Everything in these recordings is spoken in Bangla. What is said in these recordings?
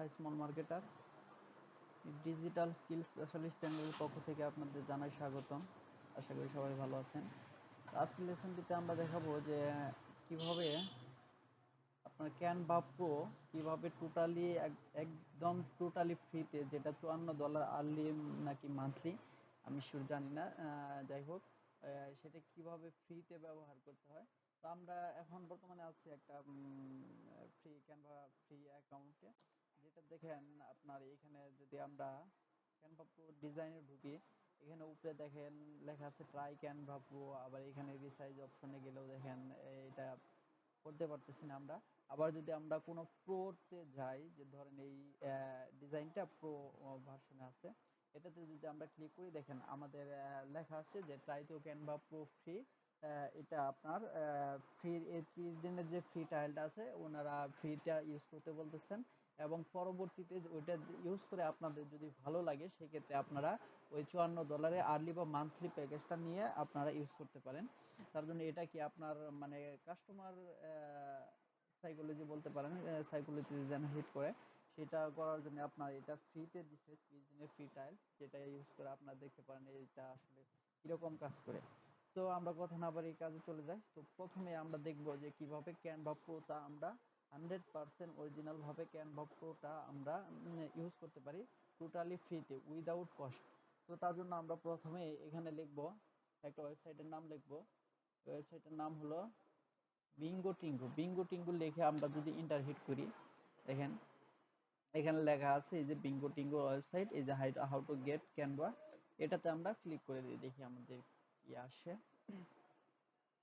High small marketer digital skill specialist চ্যানেলের পক্ষ থেকে আপনাদের জানাই স্বাগতম। আশা করি সবাই ভালো আছেন। আজকের লেসনটিতে আমরা দেখাবো যে কিভাবে আপনার ক্যানভা প্রো কিভাবে একদম টোটালি ফ্রিতে, যেটা $54 আর্লি নাকি মান্থলি আমি শিওর জানি না, যাই হোক সেটা কিভাবে ফ্রিতে ব্যবহার করতে হয়। তো আমরা এখন বর্তমানে আছি একটা ফ্রি ক্যানভা ফ্রি অ্যাকাউন্টে, যেটা দেখেন আপনার এখানে যদি আমরা ক্যানভা প্রো ডিজাইনে ঢুকি, এখানে উপরে দেখেন লেখা আছে ট্রাই ক্যানভা প্রো। আবার এখানে রিসাইজ অপশনে গেলেও দেখেন এটা করতে পারতেছি না আমরা। আবার যদি আমরা কোনো প্রোতে যাই, যে ধরেন এই ডিজাইনটা প্রো ভার্সনে আছে, এটাতে যদি আমরা ক্লিক করি দেখেন আমাদের লেখা আসছে যে try to Canva pro free. এটা আপনার ফ্রি, এই 30 দিনের যে ফ্রি ট্রায়ালটা আছে ওনারা ফ্রিটা ইউজ করতে বলতেছেন, এবং পরবর্তীতে ওইটা ইউজ করে আপনাদের যদি ভালো লাগে সেক্ষেত্রে আপনারা ওই $54 আর্লি বা মান্থলি প্যাকেজটা নিয়ে আপনারা ইউজ করতে পারেন। তার জন্য এটা কি আপনার মানে কাস্টমার সাইকোলজি বলতে পারেন, সাইকোলজি যেন হিট করে, সেটা করার জন্য আপনার এটা ফ্রিতে দিচ্ছে 30 দিনের ফ্রি ট্রায়াল, যেটা ইউজ করে আপনারা দেখতে পারেন এটা আসলে কিরকম কাজ করে। তো আমরা কথা না বাড়িয়ে কাজে চলে যাই। তো প্রথমে আমরা দেখব যে কিভাবে ক্যানভা প্রোটা আমরা 100% অরিজিনাল ভাবে ক্যানভা প্রোটা আমরা ইউজ করতে পারি টোটালি ফ্রিতে উইদাউট কস্ট। তো তার জন্য আমরা প্রথমে এখানে লিখব, একটা ওয়েবসাইটের নাম লিখব। ওয়েবসাইটের নাম হলো বিঙ্গো টিঙ্গো। বিঙ্গো টিঙ্গো লিখে আমরা যদি ইন্টার হিট করি, দেখেন এখানে লেখা আছে এই যে বিঙ্গো টিঙ্গো ওয়েবসাইট, এই যে হাউ টু গেট ক্যানভা, এটাতে আমরা ক্লিক করে দিই, দেখি আমাদের কি আসে।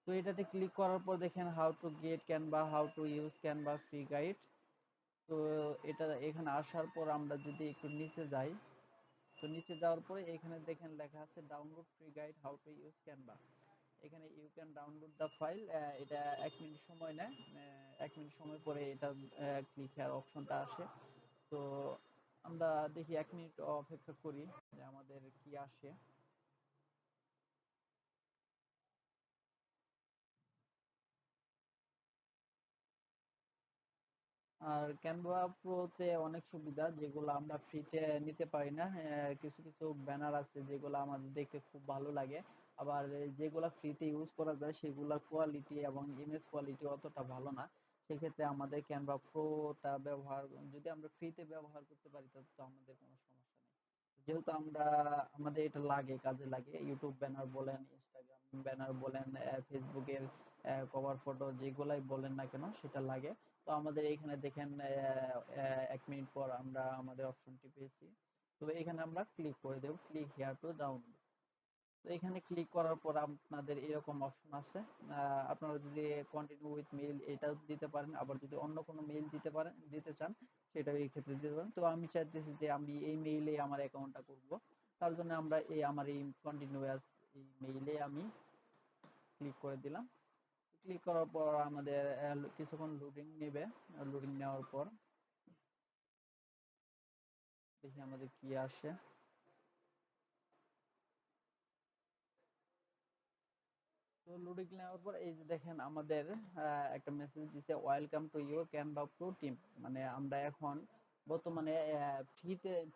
তো এটাতে ক্লিক করার পর দেখেন how to get Canva, how to use Canva free guide. তো এটা এখানে আসার পর আমরা যদি একটু নিচে যাই, তো নিচে যাওয়ার পরে এখানে দেখেন লেখা আছে download free guide how to use Canva. এখানে you can download the file. এটা 1 মিনিট সময় নেয়, 1 মিনিট সময় পরে এটা ক্লিক হেয়ার অপশনটা আসে। তো আমরা দেখি 1 মিনিট অপেক্ষা করি যে আমাদের কি আসে। আর ক্যানভা প্রোতে অনেক সুবিধা যেগুলো আমরা ফ্রিতে নিতে পারি না। কিছু কিছু ব্যানার আছে যেগুলো আমাদের দেখতে খুব ভালো লাগে, আবার যেগুলো ফ্রিতে ইউজ করা যায় সেগুলোর কোয়ালিটি এবং ইমেজ কোয়ালিটি অতটা ভালো না। সেক্ষেত্রে আমাদের ক্যানভা প্রোটা ব্যবহার, যদি আমরা ফ্রিতে ব্যবহার করতে পারি তাহলে তো আমাদের কোনো সমস্যা নেই। যেহেতু আমরা, আমাদের এটা লাগে, কাজে লাগে, ইউটিউব ব্যানার বলেন, ইনস্টাগ্রাম ব্যানার বলেন, ফেসবুকের কভার ফটো যেগুলাই বলেন না কেন সেটা লাগে। তো আমাদের এখানে দেখেন 1 মিনিট পর আমরা আমাদের অপশনটি পেয়েছি। তো এখানে আমরা ক্লিক করে দেব, ক্লিক হিয়ার টু ডাউনলোড। তো এখানে ক্লিক করার পর আপনাদের এরকম অপশন আছে। আপনারা যদি কন্টিনিউ উইথ মেইল এটাও দিতে পারেন, আবার যদি অন্য কোনো মেইল দিতে চান সেটাও এই ক্ষেত্রে দিতে পারেন। তো আমি চাইতেছি যে আমি এই মেইলে আমার অ্যাকাউন্টটা করব, তার জন্য আমরা আমার এই কন্টিনিউয়াস এই মেইলে আমি ক্লিক করে দিলাম। ক্লিক করার পর আমাদের কিছুক্ষণ লোডিং নেবে। লোডিং নেওয়ার পর দেখি আমাদের কি আসে। তো লোডিং নেওয়ার পর এই যে দেখেন আমাদের একটা মেসেজ দিছে, welcome to your Canva pro team. মানে আমরা এখন বর্তমানে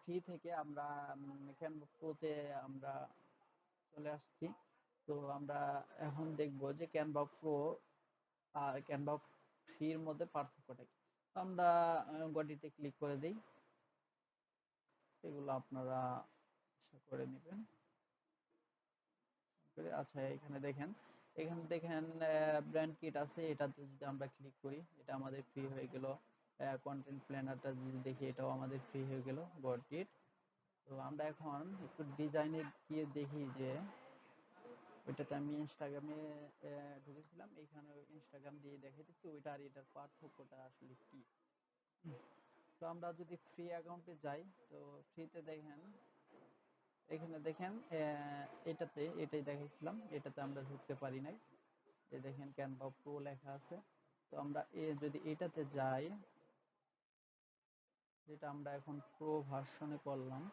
ফ্রি থেকে আমরা ক্যানভা প্রোতে আমরা চলে আসছি। তো আমরা এখন দেখব যে ক্যানভা প্রো আর ক্যানভা ফ্রির মধ্যে পার্থক্যটা কি। তো আমরা গটিতে ক্লিক করে দেই, এগুলো আপনারা আশা করে নেবেন। আচ্ছা, এখানে দেখেন ব্র্যান্ড কিট আছে, এটাতে যদি আমরা ক্লিক করি এটা আমাদের ফ্রি হয়ে গেল। কন্টেন্ট প্ল্যানারটা যদি দেখি এটাও আমাদের ফ্রি হয়ে গেল, গট ইট। তো আমরা এখন একটু ডিজাইনে গিয়ে দেখি যে ওইটাতে আমি ইনস্টাগ্রামে ঢুকেছিলাম, এখানে ইনস্টাগ্রাম দিয়ে দেখাইতেছি ওইটা আর এটার পার্থক্যটা আসলে কি। তো আমরা যদি ফ্রি অ্যাকাউন্টে যাই, তো ফ্রিতে দেখেন এখানে দেখেন এটাই দেখাইছিলাম, এটাতে আমরা ঢুকতে পারি নাই। এই দেখেন ক্যানভা প্রো লেখা আছে। তো আমরা যদি এটাতে যাই, যেটা আমরা এখন প্রো ভার্সনে করলাম,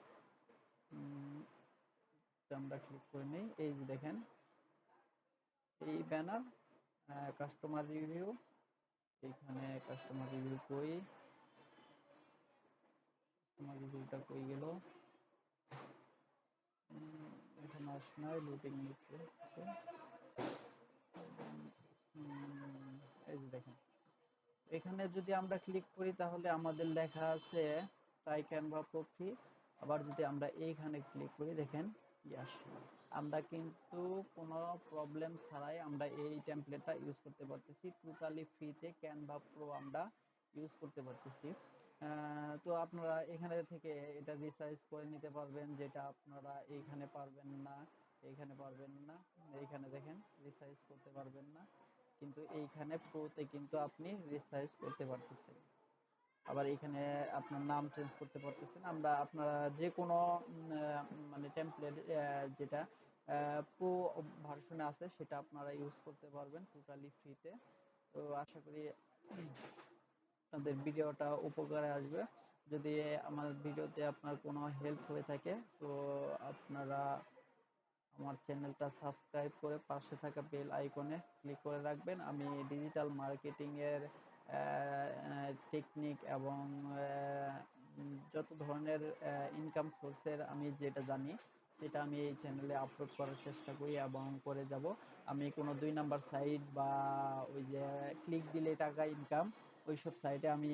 আমরা ক্লিক করে নেই। এই যে দেখেন এই ব্যানার, কাস্টমার রিভিউ, এইখানে কাস্টমার রিভিউ কই, আমার ভিডিওটা কই গেল? এখন আসে নাই, লুটিং নিচ্ছে। এই যে দেখেন, এখানে যদি আমরা ক্লিক করি তাহলে আমাদের লেখা আছে ট্রাই ক্যানভা প্রো ফ্রি। আবার যদি আমরা এইখানে ক্লিক করি, দেখেন ইয়াস, আমরা কিন্তু কোনো প্রবলেম ছাড়াই আমরা এই টেমপ্লেটটা ইউজ করতে পারতেছি। টোটালি ফ্রিতে ক্যানভা প্রো আমরা ইউজ করতে পারতেছি। তো আপনারা এখানে থেকে এটা রিসার্চ করে নিতে পারবেন, যেটা আপনারা এইখানে পারবেন না, এইখানে পারবেন না, এইখানে দেখেন রিসার্চ করতে পারবেন না, কিন্তু এইখানে প্রোতে কিন্তু আপনি রিসার্চ করতে পারতেছেন। আবার এখানে আপনার নাম চেঞ্জ করতে পারতেছেন। আমরা আপনারা যে কোনো মানে টেমপ্লেট যেটা প্রো ভার্সনে আছে সেটা আপনারা ইউজ করতে পারবেন টোটালি ফ্রিতে। তো আশা করি আপনাদের ভিডিওটা উপকারে আসবে। যদি আমার ভিডিওতে আপনার কোনো হেল্প হয়ে থাকে তো আপনারা আমার চ্যানেলটা সাবস্ক্রাইব করে পাশে থাকা বেল আইকনে ক্লিক করে রাখবেন। আমি ডিজিটাল মার্কেটিং এর টেকনিক এবং যত ধরনের ইনকাম সোর্সের আমি যেটা জানি সেটা আমি এই চ্যানেলে আপলোড করার চেষ্টা করি এবং করে যাব। আমি কোনো ২ নাম্বার সাইট বা ওই যে ক্লিক দিলে টাকা ইনকাম ওইসব সাইটে আমি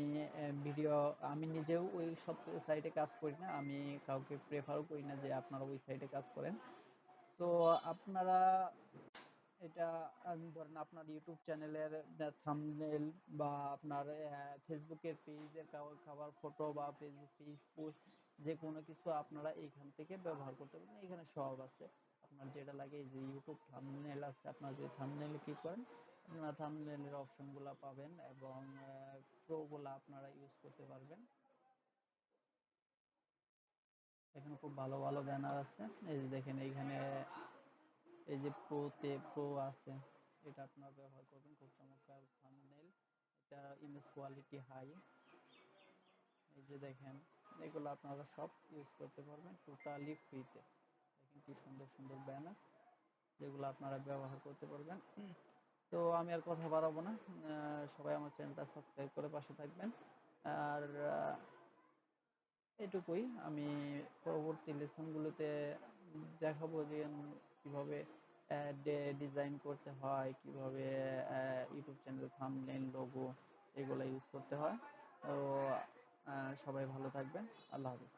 ভিডিও, আমি নিজেও ওই সব সাইটে কাজ করি না। আমি কাউকে প্রেফারও করি না যে আপনারা ওই সাইটে কাজ করেন। তো আপনারা এটা ধরেন আপনার ইউটিউব চ্যানেলের থাম্বনেল বা আপনার ফেসবুকের পেজের কভার ফটো বা ফেসবুক পেজ পোস্ট যে কোনো কিছু আপনারা এইখান থেকে ব্যবহার করতে পারেন। এখানে সব আছে, আপনার যেটা লাগে। এই যে ইউটিউব থাম্বনেল আছে, আপনার যে থাম্বনেলে ক্লিক করেন আপনারা থাম্বনেলের অপশনগুলো পাবেন এবং প্রোগুলো আপনারা ইউজ করতে পারবেন। এখানে খুব ভালো ভালো ব্যানার আছে। এই যে দেখেন এইখানে এই যে প্রোতে প্রো আছে, এটা আপনারা ব্যবহার করবেন। খুব চমৎকার থাম্বনেল, এটা ইমেজ কোয়ালিটি হাই। এই যে দেখেন এগুলো আপনারা সব ইউজ করতে পারবেন টোটালি ফ্রিতে। দেখেন কি সুন্দর সুন্দর ব্যানার, যেগুলো আপনারা ব্যবহার করতে পারবেন। তো আমি আর কথা বাড়াবো না, সবাই আমার চ্যানেলটা সাবস্ক্রাইব করে পাশে থাকবেন। আর এটুকুই। আমি পরবর্তী লেসনগুলোতে দেখাবো যে কিভাবে ডিজাইন করতে হয়, কিভাবে ইউটিউব চ্যানেল থাম্বনেল, লোগো এগুলো ইউজ করতে হয়। তো সবাই ভালো থাকবেন। আল্লাহ হাফেজ।